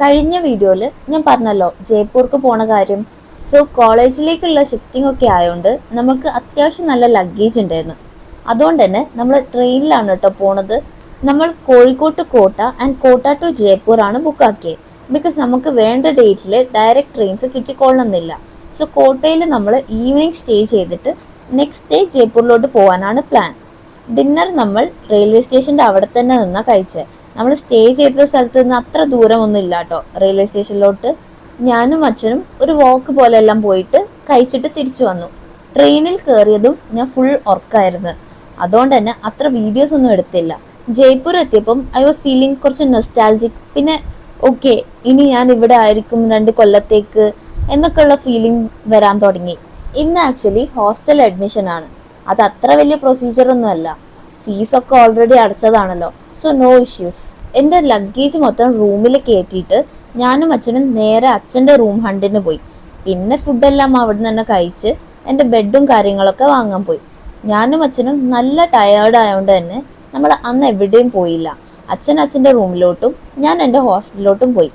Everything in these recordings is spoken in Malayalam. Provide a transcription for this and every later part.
കഴിഞ്ഞ വീഡിയോയിൽ ഞാൻ പറഞ്ഞല്ലോ ജയ്പൂർക്ക് പോണ കാര്യം. സോ കോളേജിലേക്കുള്ള ഷിഫ്റ്റിംഗ് ഒക്കെ ആയതുകൊണ്ട് നമുക്ക് അത്യാവശ്യം നല്ല ലഗേജ് ഉണ്ടായിരുന്നു. അതുകൊണ്ട് തന്നെ നമ്മൾ ട്രെയിനിലാണ് കേട്ടോ പോണത്. നമ്മൾ കോഴിക്കോട്ട് കോട്ട ആൻഡ് കോട്ട ടു ജയ്പൂർ ആണ് ബുക്ക് ആക്കിയത്. ബിക്കോസ് നമുക്ക് വേണ്ട ഡേറ്റിൽ ഡയറക്റ്റ് ട്രെയിൻസ് കിട്ടിക്കൊള്ളണമെന്നില്ല. സോ കോട്ടയിൽ നമ്മൾ ഈവനിങ് സ്റ്റേ ചെയ്തിട്ട് നെക്സ്റ്റ് ഡേ ജയ്പൂരിലോട്ട് പോകാനാണ് പ്ലാൻ. ഡിന്നർ നമ്മൾ റെയിൽവേ സ്റ്റേഷൻ്റെ അവിടെ തന്നെ നിന്നാണ് കഴിച്ചത്. നമ്മൾ സ്റ്റേ ചെയ്ത സ്ഥലത്ത് നിന്ന് അത്ര ദൂരമൊന്നും ഇല്ല കേട്ടോ റെയിൽവേ സ്റ്റേഷനിലോട്ട്. ഞാനും അച്ഛനും ഒരു വാക്ക് പോലെ എല്ലാം പോയിട്ട് കഴിച്ചിട്ട് തിരിച്ചു വന്നു. ട്രെയിനിൽ കയറിയതും ഞാൻ ഫുൾ ഉറക്കായിരുന്നു. അതുകൊണ്ട് തന്നെ അത്ര വീഡിയോസ് ഒന്നും എടുത്തില്ല. ജയ്പൂർ എത്തിയപ്പം ഐ വാസ് ഫീലിംഗ് കുറച്ച് നൊസ്റ്റാൾജിക്. പിന്നെ ഓക്കെ, ഇനി ഞാൻ ഇവിടെ ആയിരിക്കും 2 കൊല്ലത്തേക്ക് എന്നൊക്കെയുള്ള ഫീലിംഗ് വരാൻ തുടങ്ങി. ഇന്ന് ആക്ച്വലി ഹോസ്റ്റൽ അഡ്മിഷൻ ആണ്. അത് അത്ര വലിയ പ്രൊസീജിയർ ഒന്നും അല്ല. ഫീസൊക്കെ ഓൾറെഡി അടച്ചതാണല്ലോ, സോ നോ ഇഷ്യൂസ്. എൻ്റെ ലഗേജ് മൊത്തം റൂമിൽ കയറ്റിയിട്ട് ഞാനും അച്ഛനും നേരെ അച്ഛൻ്റെ റൂം ഹണ്ടിന് പോയി. പിന്നെ ഫുഡെല്ലാം അവിടെ നിന്ന് തന്നെ കഴിച്ച് എൻ്റെ ബെഡും കാര്യങ്ങളൊക്കെ വാങ്ങാൻ പോയി. ഞാനും അച്ഛനും നല്ല ടയേർഡ് ആയതുകൊണ്ട് തന്നെ നമ്മൾ അന്ന് എവിടെയും പോയില്ല. അച്ഛൻ അച്ഛൻ്റെ റൂമിലോട്ടും ഞാൻ എൻ്റെ ഹോസ്റ്റലിലോട്ടും പോയി.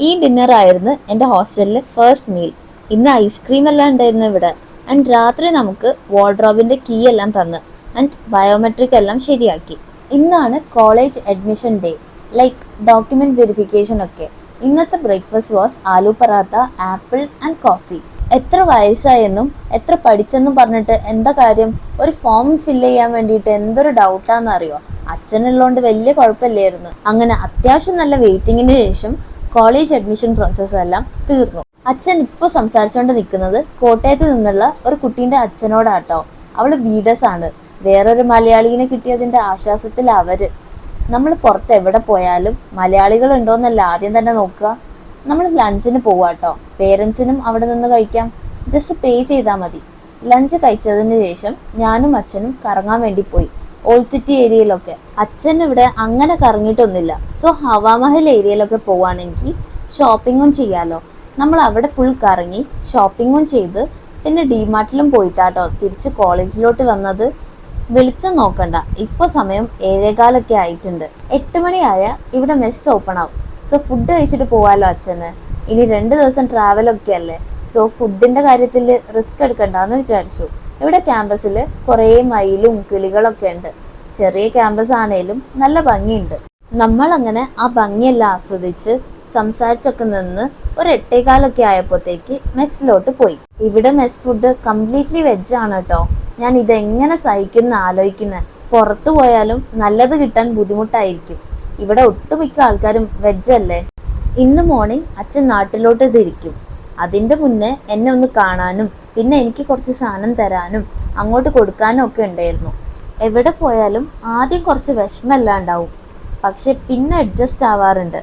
ഈ ഡിന്നർ ആയിരുന്നു എൻ്റെ ഹോസ്റ്റലിലെ ഫസ്റ്റ് മീൽ. ഇന്ന് ഐസ്ക്രീം എല്ലാം ഉണ്ടായിരുന്നു ഇവിടെ. ആൻഡ് രാത്രി നമുക്ക് വാർഡ്രോബിൻ്റെ കീ എല്ലാം തന്ന് ആൻഡ് ബയോമെട്രിക് എല്ലാം ശരിയാക്കി. ഇന്നാണ് college admission day, like document verification ഒക്കെ. ഇന്നത്തെ breakfast was aloo paratha, apple and coffee. എത്ര വയസ്സായെന്നും എത്ര പഠിച്ചെന്നും പറഞ്ഞിട്ട് എന്താ കാര്യം? ഒരു ഫോം ഫില്ല് ചെയ്യാൻ വേണ്ടിയിട്ട് എന്തൊരു ഡൗട്ടാന്ന് അറിയോ? അച്ഛനുള്ളതുകൊണ്ട് വലിയ കുഴപ്പമില്ലായിരുന്നു. അങ്ങനെ അത്യാവശ്യം നല്ല വെയിറ്റിങ്ങിന് ശേഷം കോളേജ് അഡ്മിഷൻ പ്രോസസ്സ് എല്ലാം തീർന്നു. അച്ഛൻ ഇപ്പോൾ സംസാരിച്ചുകൊണ്ട് നിൽക്കുന്നത് കോട്ടയത്ത് നിന്നുള്ള ഒരു കുട്ടീൻ്റെ അച്ഛനോടാട്ടോ. അവള് ബീഡസ് ആണ്. വേറൊരു മലയാളീനെ കിട്ടിയതിൻ്റെ ആശ്വാസത്തിൽ അവര്. നമ്മൾ പുറത്ത് എവിടെ പോയാലും മലയാളികൾ ഉണ്ടോയെന്നല്ല ആദ്യം തന്നെ നോക്കുക. നമ്മൾ ലഞ്ചിന് പോവാട്ടോ. പേരൻസിനും അവിടെ നിന്ന് കഴിക്കാം. ജസ്റ്റ് പേ ചെയ്താൽ മതി. ലഞ്ച് കഴിച്ചതിന് ശേഷം ഞാനും അച്ഛനും കറങ്ങാൻ വേണ്ടി പോയി, ഓൾഡ് സിറ്റി ഏരിയയിലൊക്കെ. അച്ഛൻ ഇവിടെ അങ്ങനെ കറങ്ങിയിട്ടൊന്നുമില്ല. സോ ഹവാമഹൽ ഏരിയയിലൊക്കെ പോവാണെങ്കിൽ ഷോപ്പിങ്ങും ചെയ്യാലോ. നമ്മൾ അവിടെ ഫുൾ കറങ്ങി ഷോപ്പിങ്ങും ചെയ്ത് പിന്നെ ഡിമാർട്ടിലും പോയിട്ടാട്ടോ തിരിച്ച് കോളേജിലോട്ട് വന്നത്. വെളിച്ചം നോക്കണ്ട, ഇപ്പോൾ സമയം 7:15 ആയിട്ടുണ്ട്. 8 മണിയായ ഇവിടെ മെസ്സ് ഓപ്പൺ ആവും. സോ ഫുഡ് കഴിച്ചിട്ട് പോവാലോ അച്ഛന്. ഇനി 2 ദിവസം ട്രാവലൊക്കെ അല്ലേ, സോ ഫുഡിന്റെ കാര്യത്തിൽ റിസ്ക് എടുക്കണ്ടെന്ന് വിചാരിച്ചു. ഇവിടെ ക്യാമ്പസിൽ കുറേ മയിലും കിളികളൊക്കെ ഉണ്ട്. ചെറിയ ക്യാമ്പസ് ആണേലും നല്ല ഭംഗിയുണ്ട്. നമ്മൾ അങ്ങനെ ആ ഭംഗിയെല്ലാം ആസ്വദിച്ച് സംസാരിച്ചൊക്കെ നിന്ന് ഒരു 8:15 ആയപ്പോഴത്തേക്ക് മെസ്സിലോട്ട് പോയി. ഇവിടെ മെസ് ഫുഡ് കംപ്ലീറ്റ്ലി വെജ് ആണ് കേട്ടോ. ഞാൻ ഇതെങ്ങനെ സഹിക്കുന്ന ആലോചിക്കുന്നത്. പുറത്തു പോയാലും നല്ലത് കിട്ടാൻ ബുദ്ധിമുട്ടായിരിക്കും. ഇവിടെ ഒട്ടുമിക്ക ആൾക്കാരും വെജ് അല്ലേ. ഇന്ന് മോർണിംഗ് അച്ഛൻ നാട്ടിലോട്ട് തിരിക്കും. അതിൻ്റെ മുന്നേ എന്നെ ഒന്ന് കാണാനും പിന്നെ എനിക്ക് കുറച്ച് സാധനം തരാനും അങ്ങോട്ട് കൊടുക്കാനും ഒക്കെ ഉണ്ടായിരുന്നു. എവിടെ പോയാലും ആദ്യം കുറച്ച് വിഷമമെല്ലാം ഉണ്ടാവും, പക്ഷെ പിന്നെ അഡ്ജസ്റ്റ് ആവാറുണ്ട്.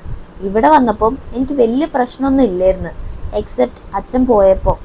ഇവിടെ വന്നപ്പം എനിക്ക് വലിയ പ്രശ്നമൊന്നും ഇല്ലായിരുന്നു, എക്സെപ്റ്റ് അച്ഛൻ പോയപ്പോൾ.